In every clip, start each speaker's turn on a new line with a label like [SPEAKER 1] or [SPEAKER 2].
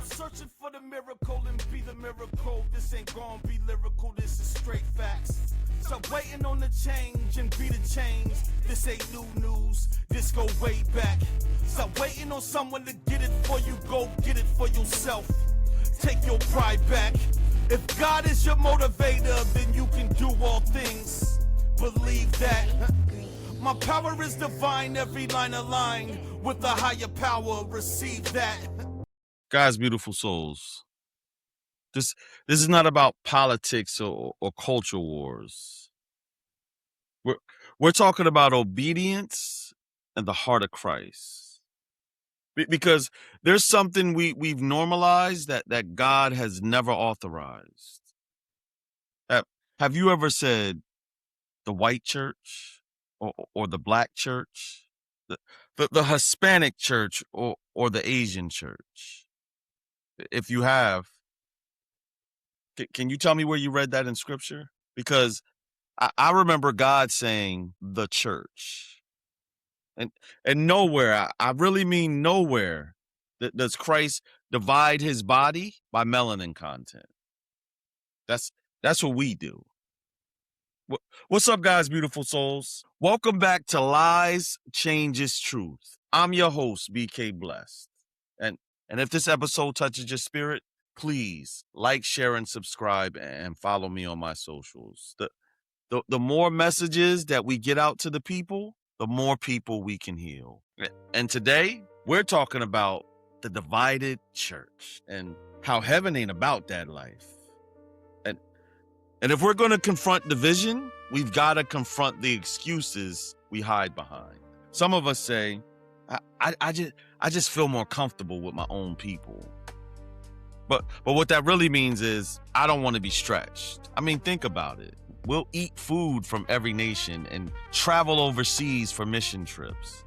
[SPEAKER 1] searching for the miracle and be the miracle. This ain't gonna be lyrical, this is straight facts. Stop waiting on the change and be the change. This ain't new news, this go way back. Stop waiting on someone to get it for you, go get it for yourself. Take your pride back. If God is your motivator, then you can do all things. Believe that. My power is divine, every line aligned with a higher power. Receive that.
[SPEAKER 2] Guys, beautiful souls. This is not about politics or culture wars. We're talking about obedience and the heart of Christ. Because there's something we've normalized that God has never authorized. Have you ever said the white church or the black church, the Hispanic church or the Asian church? If you have, can you tell me where you read that in scripture? Because I remember God saying the church. And nowhere, I really mean nowhere, does Christ divide his body by melanin content. That's what we do. What's up, guys, beautiful souls? Welcome back to Lies Changes Truth. I'm your host, BK Blessed. And if this episode touches your spirit, please like, share, and subscribe, and follow me on my socials. The more messages that we get out to the people, the more people we can heal. And today, we're talking about the divided church and how heaven ain't about that life. And if we're going to confront division, we've got to confront the excuses we hide behind. Some of us say, I just feel more comfortable with my own people. But what that really means is I don't want to be stretched. I mean, think about it. We'll eat food from every nation and travel overseas for mission trips.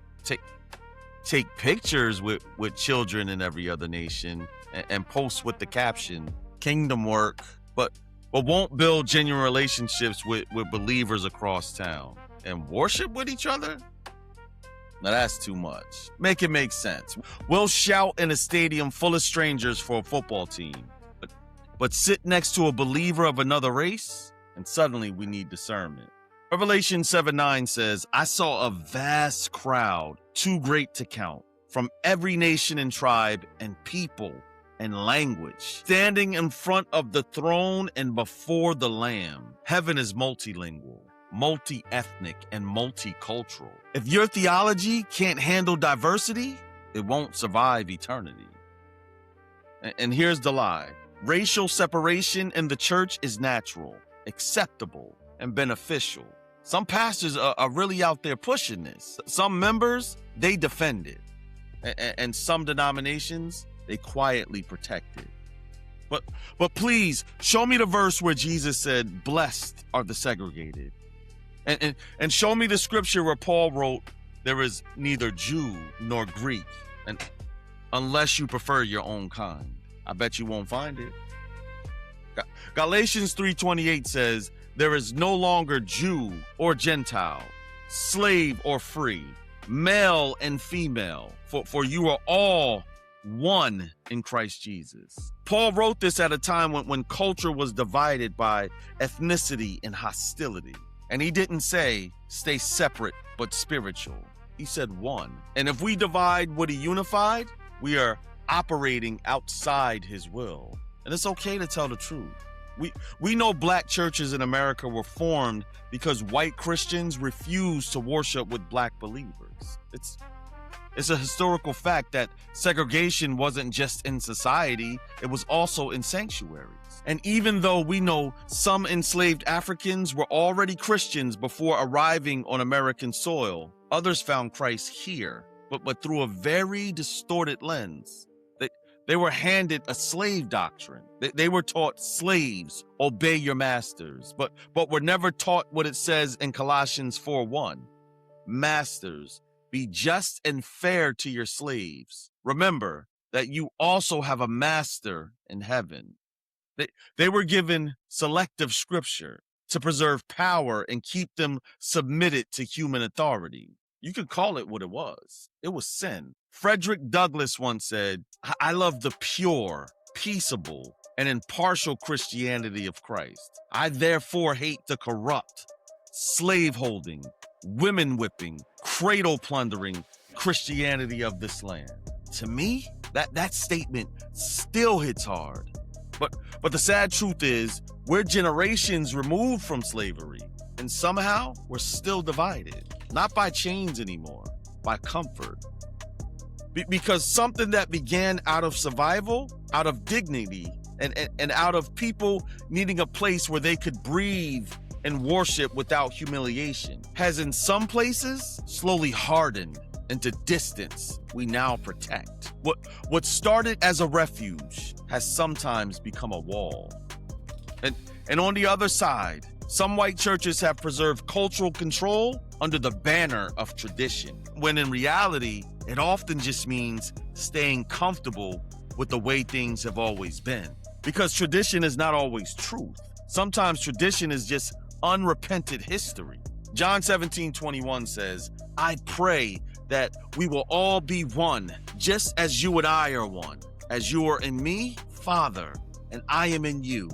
[SPEAKER 2] Take pictures with children in every other nation and post with the caption, kingdom work, but won't build genuine relationships with believers across town and worship with each other? Now that's too much. Make it make sense. We'll shout in a stadium full of strangers for a football team, but sit next to a believer of another race, and suddenly we need discernment. Revelation 7:9 says, I saw a vast crowd, too great to count, from every nation and tribe and people and language, standing in front of the throne and before the Lamb. Heaven is multilingual, multi-ethnic, and multicultural. If your theology can't handle diversity, it won't survive eternity. And here's the lie. Racial separation in the church is natural, acceptable, and beneficial. Some pastors are really out there pushing this. Some members, they defend it. And some denominations, they quietly protect it. But please, show me the verse where Jesus said, blessed are the segregated. And show me the scripture where Paul wrote, there is neither Jew nor Greek, and unless you prefer your own kind. I bet you won't find it. Galatians 3:28 says, there is no longer Jew or Gentile, slave or free, male and female, for you are all one in Christ Jesus. Paul wrote this at a time when culture was divided by ethnicity and hostility. And he didn't say, stay separate but spiritual. He said one. And if we divide what he unified, we are operating outside his will. And it's okay to tell the truth. We know black churches in America were formed because white Christians refused to worship with black believers. It's a historical fact that segregation wasn't just in society, it was also in sanctuaries. And even though we know some enslaved Africans were already Christians before arriving on American soil, others found Christ here, but through a very distorted lens. They were handed a slave doctrine. They were taught, slaves, obey your masters, but were never taught what it says in Colossians 4:1. Masters, be just and fair to your slaves. Remember that you also have a master in heaven. They were given selective scripture to preserve power and keep them submitted to human authority. You could call it what it was. It was sin. Frederick Douglass once said, I love the pure, peaceable, and impartial Christianity of Christ. I therefore hate the corrupt, slaveholding, women whipping, cradle plundering Christianity of this land. To me, that statement still hits hard. But the sad truth is, we're generations removed from slavery, and somehow we're still divided. Not by chains anymore, by comfort. Because something that began out of survival, out of dignity, and out of people needing a place where they could breathe and worship without humiliation, has in some places slowly hardened into distance we now protect. What started as a refuge has sometimes become a wall. And on the other side, some white churches have preserved cultural control under the banner of tradition, when in reality, it often just means staying comfortable with the way things have always been. Because tradition is not always truth. Sometimes tradition is just unrepented history. John 17:21 says, I pray that we will all be one, just as you and I are one. As you are in me, Father, and I am in you.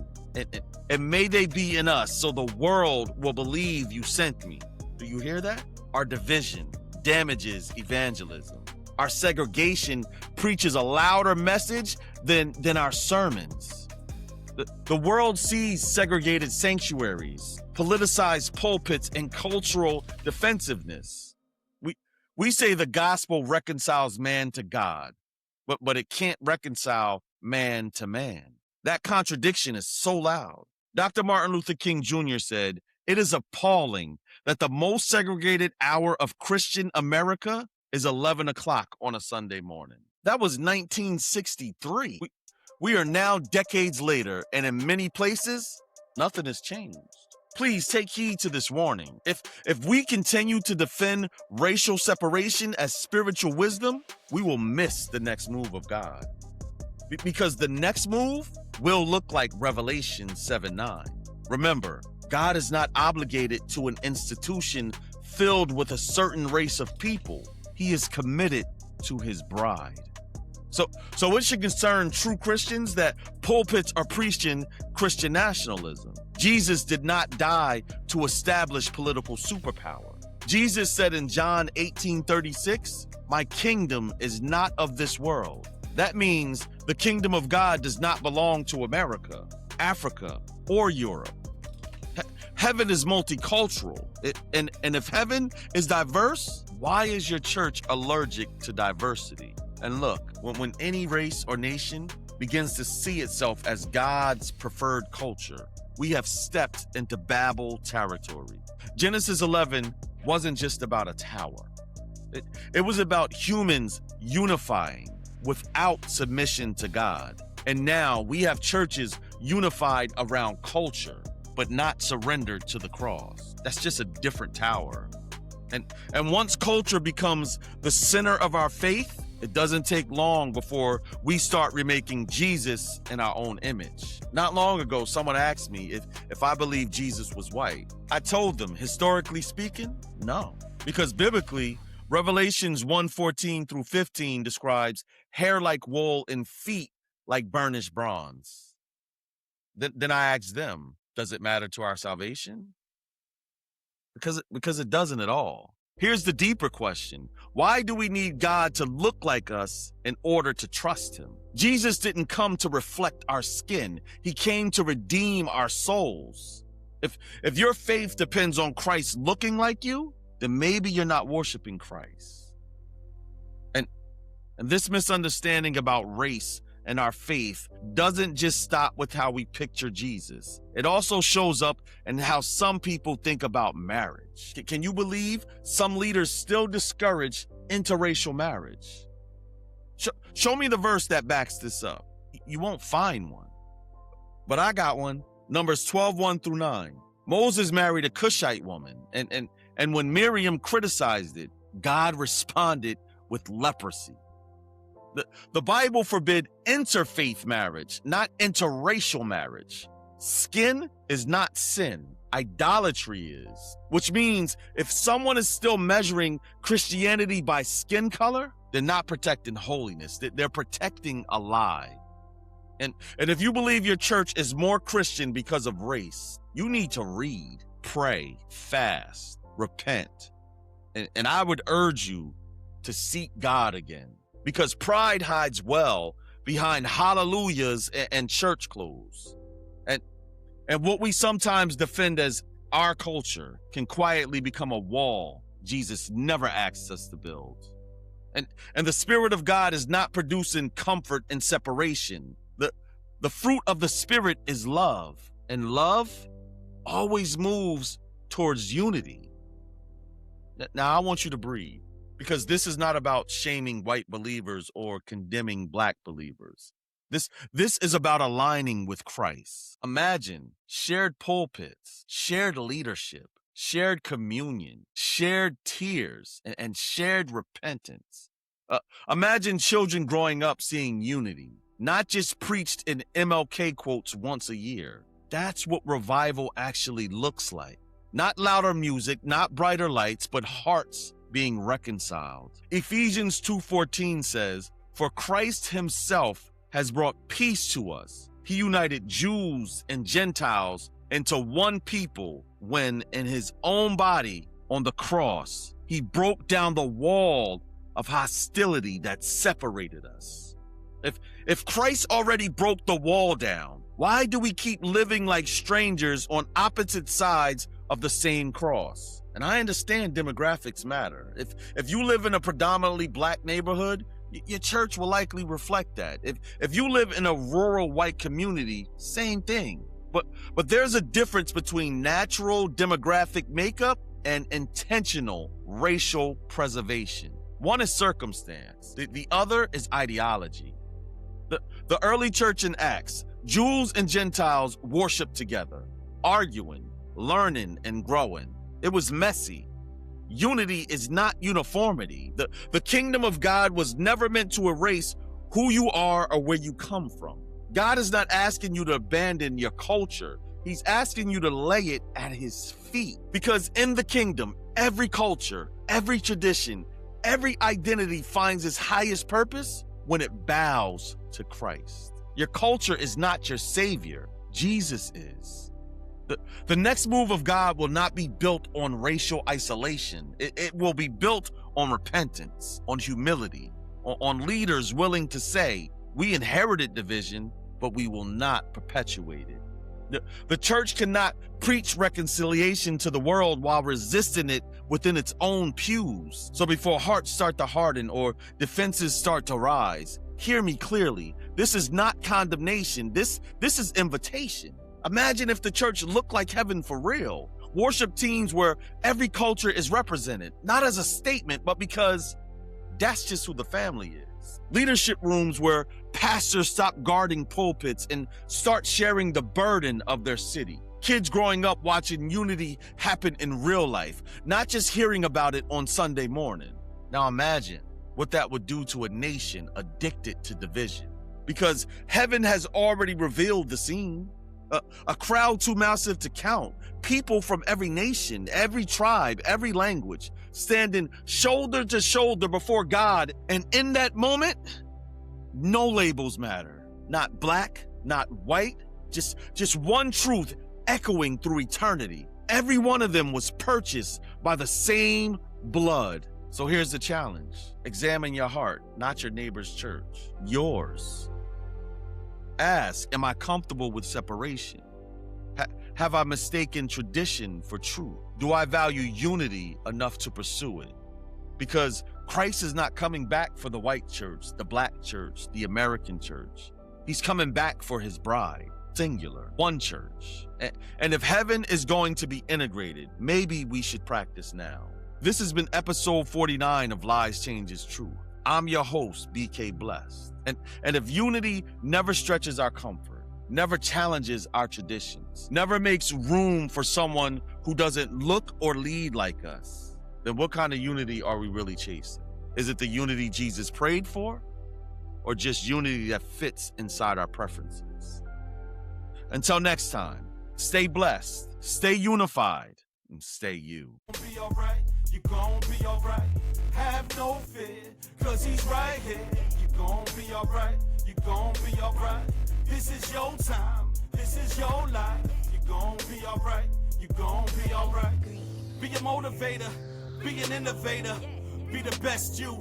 [SPEAKER 2] And may they be in us, so the world will believe you sent me. Do you hear that? Our division damages evangelism. Our segregation preaches a louder message than our sermons. The world sees segregated sanctuaries, politicized pulpits, and cultural defensiveness. We say the gospel reconciles man to God, but it can't reconcile man to man. That contradiction is so loud. Dr. Martin Luther King Jr. said, it is appalling that the most segregated hour of Christian America is 11 o'clock on a Sunday morning. That was 1963. We are now decades later, and in many places, nothing has changed. Please take heed to this warning. If we continue to defend racial separation as spiritual wisdom, we will miss the next move of God. Because the next move will look like Revelation 7:9. Remember, God is not obligated to an institution filled with a certain race of people. He is committed to his bride. So it should concern true Christians that pulpits are preaching Christian nationalism. Jesus did not die to establish political superpower. Jesus said in John 18:36, my kingdom is not of this world. That means the kingdom of God does not belong to America, Africa, or Europe. Heaven is multicultural. And if heaven is diverse, why is your church allergic to diversity? And look, when any race or nation begins to see itself as God's preferred culture, we have stepped into Babel territory. Genesis 11 wasn't just about a tower. It was about humans unifying without submission to God. And now we have churches unified around culture, but not surrendered to the cross. That's just a different tower. And once culture becomes the center of our faith, it doesn't take long before we start remaking Jesus in our own image. Not long ago, someone asked me if I believe Jesus was white. I told them, historically speaking, no. Because biblically, Revelations 1:14 through 15 describes hair like wool and feet like burnished bronze. Then I asked them, does it matter to our salvation? Because it doesn't at all. Here's the deeper question. Why do we need God to look like us in order to trust him? Jesus didn't come to reflect our skin. He came to redeem our souls. If your faith depends on Christ looking like you, then maybe you're not worshiping Christ. And this misunderstanding about race and our faith doesn't just stop with how we picture Jesus. It also shows up in how some people think about marriage. Can you believe some leaders still discourage interracial marriage? Show me the verse that backs this up. You won't find one. But I got one. Numbers 12:1 through 9. Moses married a Cushite woman, and when Miriam criticized it, God responded with leprosy. The Bible forbid interfaith marriage, not interracial marriage. Skin is not sin. idolatry is. Which means if someone is still measuring Christianity by skin color, they're not protecting holiness. They're protecting a lie. And if you believe your church is more Christian because of race, you need to read, pray, fast, repent. And I would urge you to seek God again, because pride hides well behind hallelujahs and church clothes. And what we sometimes defend as our culture can quietly become a wall Jesus never asked us to build. And the Spirit of God is not producing comfort and separation. The fruit of the Spirit is love, and love always moves towards unity. Now I want you to breathe, because this is not about shaming white believers or condemning black believers. This is about aligning with Christ. Imagine shared pulpits, shared leadership, shared communion, shared tears, and shared repentance. Imagine children growing up seeing unity, not just preached in MLK quotes once a year. That's what revival actually looks like. Not louder music, not brighter lights, but hearts being reconciled. Ephesians 2:14 says, "For Christ himself has brought peace to us. He united Jews and Gentiles into one people when in his own body on the cross, he broke down the wall of hostility that separated us." If Christ already broke the wall down, why do we keep living like strangers on opposite sides of the same cross? And I understand demographics matter. If you live in a predominantly black neighborhood, your church will likely reflect that. If you live in a rural white community, same thing. But there's a difference between natural demographic makeup and intentional racial preservation. One is circumstance. The other is ideology. The early church in Acts, Jews and Gentiles worshiped together, arguing, learning, and growing. It was messy. Unity is not uniformity. The kingdom of God was never meant to erase who you are or where you come from. God is not asking you to abandon your culture. He's asking you to lay it at his feet. Because in the kingdom, every culture, every tradition, every identity finds its highest purpose when it bows to Christ. Your culture is not your savior. Jesus is. The next move of God will not be built on racial isolation. It will be built on repentance, on humility, on leaders willing to say, we inherited division, but we will not perpetuate it. The church cannot preach reconciliation to the world while resisting it within its own pews. So before hearts start to harden or defenses start to rise, hear me clearly. This is not condemnation. This is invitation. Imagine if the church looked like heaven for real. Worship teams where every culture is represented, not as a statement, but because that's just who the family is. Leadership rooms where pastors stop guarding pulpits and start sharing the burden of their city. Kids growing up watching unity happen in real life, not just hearing about it on Sunday morning. Now imagine what that would do to a nation addicted to division. Because heaven has already revealed the scene. A crowd too massive to count. People from every nation, every tribe, every language, standing shoulder to shoulder before God. And in that moment, no labels matter. Not black, not white, just one truth echoing through eternity. Every one of them was purchased by the same blood. So here's the challenge. Examine your heart, not your neighbor's church, yours. Ask, am I comfortable with separation? Have I mistaken tradition for truth? Do I value unity enough to pursue it? Because Christ is not coming back for the white church, the black church, the American church. He's coming back for his bride, singular, one church. And if heaven is going to be integrated, maybe we should practice now. This has been episode 49 of Lies Changes Truth. I'm your host, BK Blessed. And if unity never stretches our comfort, never challenges our traditions, never makes room for someone who doesn't look or lead like us, then what kind of unity are we really chasing? Is it the unity Jesus prayed for, or just unity that fits inside our preferences? Until next time, Stay blessed, stay unified, and stay you.
[SPEAKER 1] Be alright, you gon' be alright. Have no fear, cause he's right here. You gon' be alright, you gon' be alright. This is your time, this is your life. You gon' be alright, you gon' be alright. Be a motivator, be an innovator, be the best you.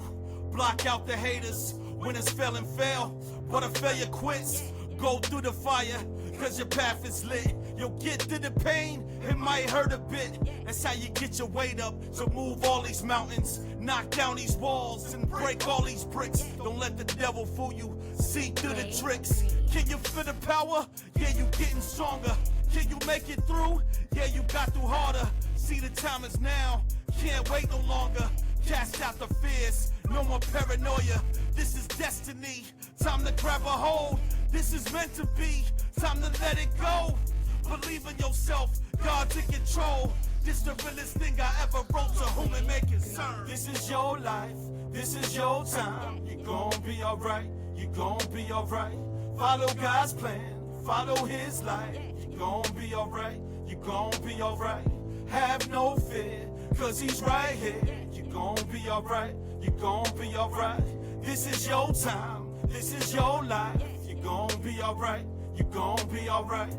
[SPEAKER 1] Block out the haters, winners fail and fail, but a failure quits. Go through the fire, cause your path is lit. You'll get through the pain, it might hurt a bit. That's how you get your weight up, so move all these mountains. Knock down these walls and break all these bricks. Don't let the devil fool you, see through the tricks. Can you feel the power? Yeah, you getting stronger. Can you make it through? Yeah, you got through harder. See, the time is now, can't wait no longer. Cast out the fears, no more paranoia. This is destiny, time to grab a hold. This is meant to be, time to let it go. Believe in yourself, God's in control. This the realest thing I ever wrote, to whom it may concern. This is your life, this is your time. You gon' be alright, you gon' be alright. Follow God's plan, follow his light. You gon' be alright, you gon' be alright. Have no fear, cause he's right here. You gon' be alright, you gon' be alright. This is your time, this is your life. You gon' be alright, you gon' be alright.